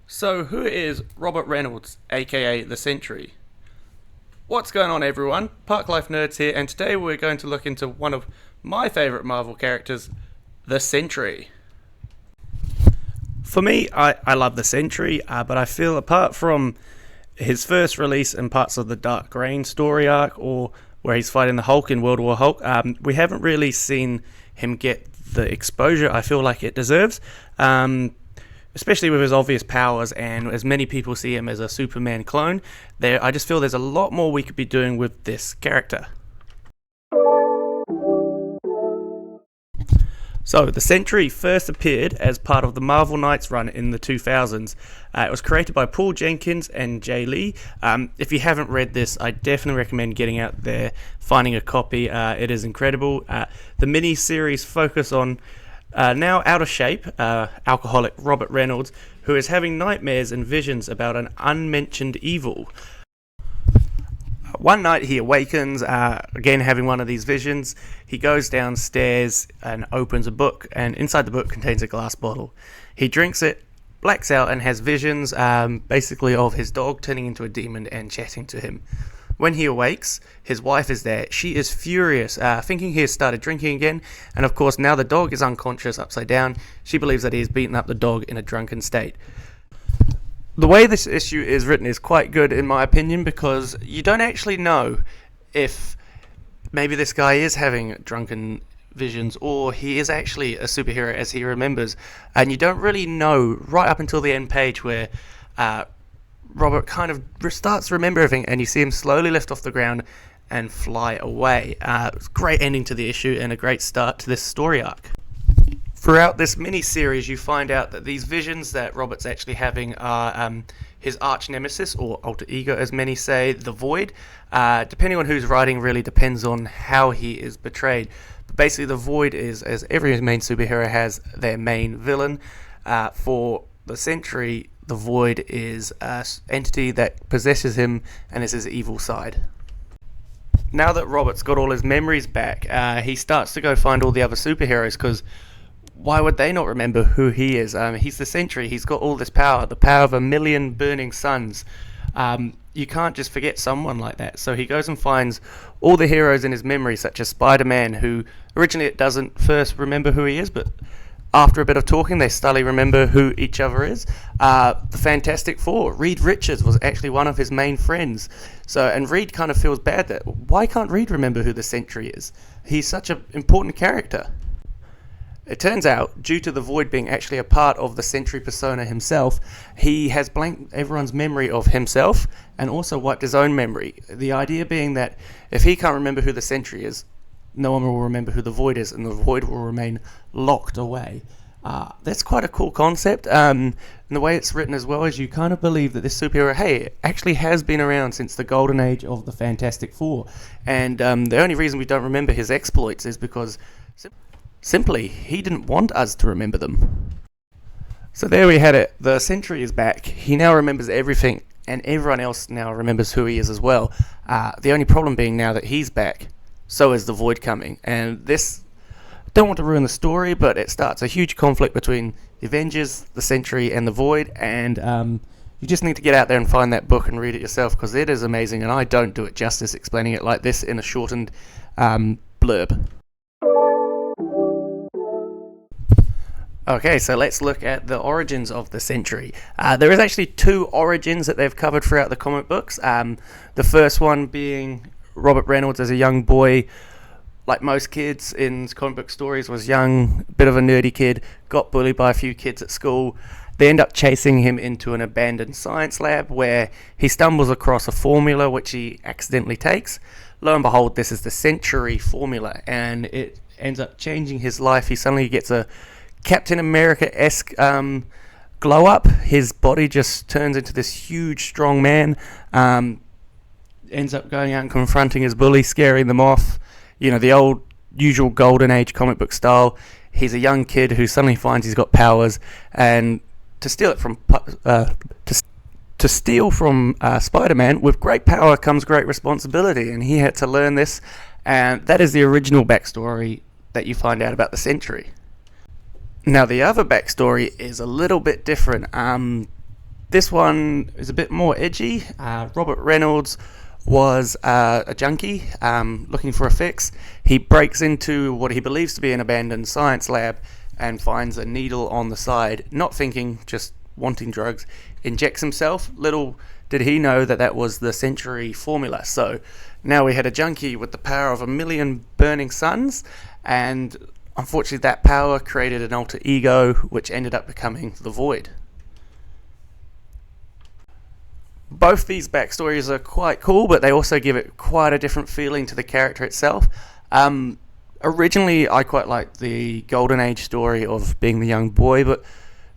So, who is Robert Reynolds, aka the Sentry? What's going on, everyone? Park Life Nerds here, and today we're going to look into one of my favourite Marvel characters, the Sentry. For me, I love the Sentry, but I feel apart from his first release in parts of the Dark Reign story arc, or where he's fighting the Hulk in World War Hulk, we haven't really seen him get the exposure I feel like it deserves. Especially with his obvious powers, and as many people see him as a Superman clone, I just feel there's a lot more we could be doing with this character. So, the Sentry first appeared as part of the Marvel Knights run in the 2000s. It was created by Paul Jenkins and Jay Lee. If you haven't read this, I definitely recommend getting out there, finding a copy. It is incredible. The mini-series focus on now out of shape, alcoholic Robert Reynolds, who is having nightmares and visions about an unmentioned evil. One night he awakens, again having one of these visions. He goes downstairs and opens a book, and inside the book contains a glass bottle. He drinks it, blacks out, and has visions basically of his dog turning into a demon and chatting to him. When he awakes, his wife is there. She is furious, thinking he has started drinking again, and of course now the dog is unconscious upside down. She believes that he has beaten up the dog in a drunken state. The way this issue is written is quite good in my opinion, because you don't actually know if maybe this guy is having drunken visions or he is actually a superhero as he remembers, and you don't really know right up until the end page where Robert kind of starts to remember everything, and you see him slowly lift off the ground and fly away. It's a great ending to the issue and a great start to this story arc. Throughout this mini-series, you find out that these visions that Robert's actually having are his arch-nemesis, or alter ego as many say, the Void. Depending on who's writing really depends on how he is betrayed. But basically the Void is, as every main superhero has, their main villain. For the Sentry, the Void is an entity that possesses him and is his evil side. Now that Robert's got all his memories back, he starts to go find all the other superheroes, because why would they not remember who he is? He's the Sentry, he's got all this power, the power of 1,000,000 burning suns. You can't just forget someone like that. So he goes and finds all the heroes in his memory, such as Spider-Man, who originally it doesn't first remember who he is, but after a bit of talking, they slowly remember who each other is. The Fantastic Four, Reed Richards was actually one of his main friends. And Reed kind of feels bad that, why can't Reed remember who the Sentry is? He's such an important character. It turns out, due to the Void being actually a part of the Sentry persona himself, he has blanked everyone's memory of himself and also wiped his own memory. The idea being that if he can't remember who the Sentry is, no one will remember who the Void is, and the Void will remain locked away. That's quite a cool concept, and the way it's written as well is you kind of believe that this superhero, actually has been around since the golden age of the Fantastic Four, and the only reason we don't remember his exploits is because simply he didn't want us to remember them. So there we had it. The Sentry is back. He now remembers everything, and everyone else now remembers who he is as well. The only problem being now that he's back, so is the Void coming, and this, don't want to ruin the story, but it starts a huge conflict between the Avengers, the Sentry, and the Void, and you just need to get out there and find that book and read it yourself, because it is amazing, and I don't do it justice explaining it like this in a shortened blurb. Okay, so let's look at the origins of the Sentry. There is actually two origins that they've covered throughout the comic books. The first one being Robert Reynolds as a young boy, like most kids in comic book stories, was young, bit of a nerdy kid, got bullied by a few kids at school. They end up chasing him into an abandoned science lab where he stumbles across a formula which he accidentally takes. Lo and behold, this is the Sentry formula, and it ends up changing his life. He suddenly gets a Captain America-esque glow up. His body just turns into this huge, strong man. Ends up going out and confronting his bully, scaring them off. You know, the old, usual golden age comic book style. He's a young kid who suddenly finds he's got powers, and to steal it from to steal from Spider-Man, with great power comes great responsibility, and he had to learn this, and that is the original backstory that you find out about the Sentry. Now, the other backstory is a little bit different. This one is a bit more edgy. Robert Reynolds was a junkie looking for a fix. He breaks into what he believes to be an abandoned science lab and finds a needle on the side, not thinking, just wanting drugs, injects himself. Little did he know that that was the Sentry formula. So now we had a junkie with the power of 1,000,000 burning suns, and unfortunately that power created an alter ego which ended up becoming the Void. Both these backstories are quite cool, but they also give it quite a different feeling to the character itself. Originally, I quite liked the Golden Age story of being the young boy, but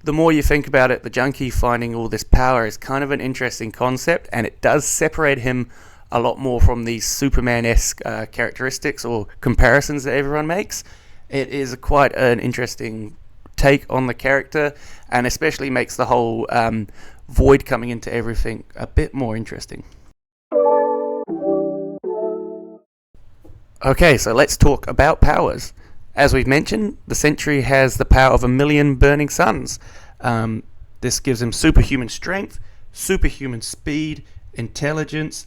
the more you think about it, the junkie finding all this power is kind of an interesting concept, and it does separate him a lot more from these Superman-esque characteristics or comparisons that everyone makes. It is quite an interesting take on the character, and especially makes the whole Void coming into everything a bit more interesting. Okay, so let's talk about powers. As we've mentioned, the Sentry has the power of 1,000,000 burning suns. This gives him superhuman strength, superhuman speed, intelligence,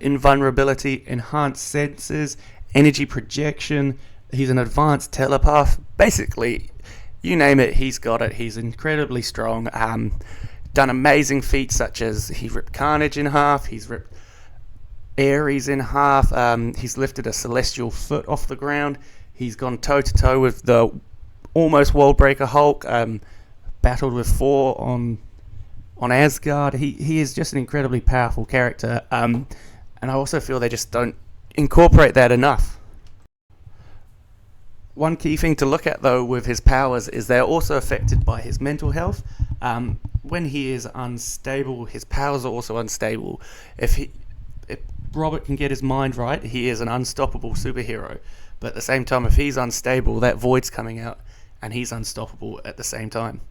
invulnerability, enhanced senses, energy projection. He's an advanced telepath. Basically, you name it, he's got it. He's incredibly strong. Done amazing feats such as he ripped Carnage in half, he's ripped Ares in half, he's lifted a celestial foot off the ground, he's gone toe to toe with the almost world breaker Hulk, battled with Thor on Asgard. He is just an incredibly powerful character, and I also feel they just don't incorporate that enough. One key thing to look at though with his powers is they're also affected by his mental health. When he is unstable, his powers are also unstable. If Robert can get his mind right, he is an unstoppable superhero. But at the same time, if he's unstable, that Void's coming out and he's unstoppable at the same time.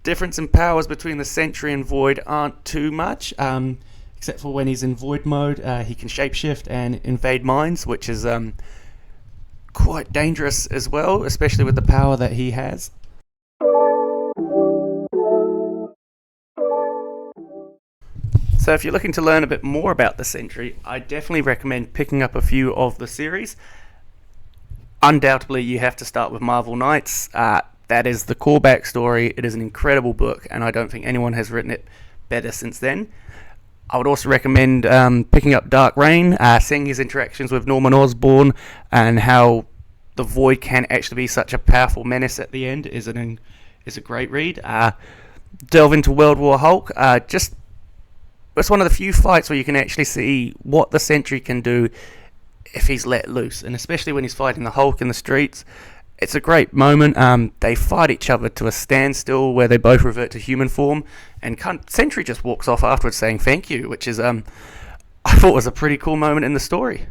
Difference in powers between the Sentry and Void aren't too much, except for when he's in Void mode, he can shapeshift and invade minds, which is quite dangerous as well, especially with the power that he has. So if you're looking to learn a bit more about the Sentry, I definitely recommend picking up a few of the series. Undoubtedly, you have to start with Marvel Knights. That is the core backstory. It is an incredible book, and I don't think anyone has written it better since then. I would also recommend picking up Dark Reign, seeing his interactions with Norman Osborn, and how the Void can actually be such a powerful menace at the end is a great read. Delve into World War Hulk. It's one of the few fights where you can actually see what the Sentry can do if he's let loose, and especially when he's fighting the Hulk in the streets. It's a great moment. They fight each other to a standstill where they both revert to human form, and Sentry just walks off afterwards saying thank you, which is I thought was a pretty cool moment in the story.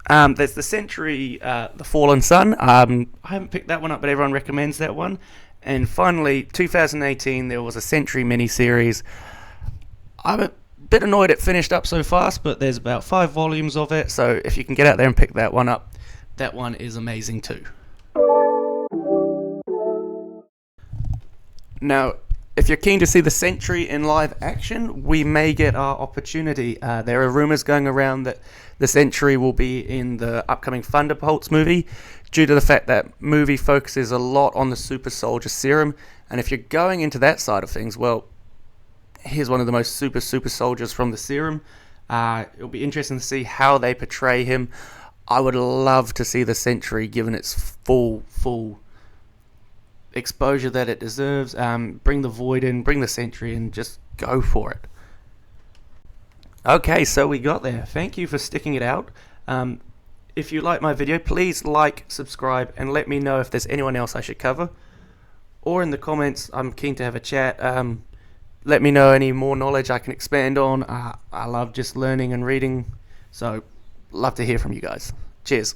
There's the Sentry, The Fallen Sun. I haven't picked that one up, but everyone recommends that one. And finally, 2018, there was a Sentry miniseries. I'm a bit annoyed it finished up so fast, but there's about 5 volumes of it, so if you can get out there and pick that one up, that one is amazing too. Now, if you're keen to see the Sentry in live action, we may get our opportunity. There are rumours going around that the Sentry will be in the upcoming Thunderbolts movie, due to the fact that movie focuses a lot on the super soldier serum, and if you're going into that side of things, well, here's one of the most super soldiers from the serum. It'll be interesting to see how they portray him. I would love to see the Sentry given its full exposure that it deserves. Bring the Void in, bring the Sentry in, just go for it. Okay, so we got there. Thank you for sticking it out. If you like my video, please like, subscribe, and let me know if there's anyone else I should cover. Or in the comments, I'm keen to have a chat. Let me know any more knowledge I can expand on. I love just learning and reading, so love to hear from you guys. Cheers.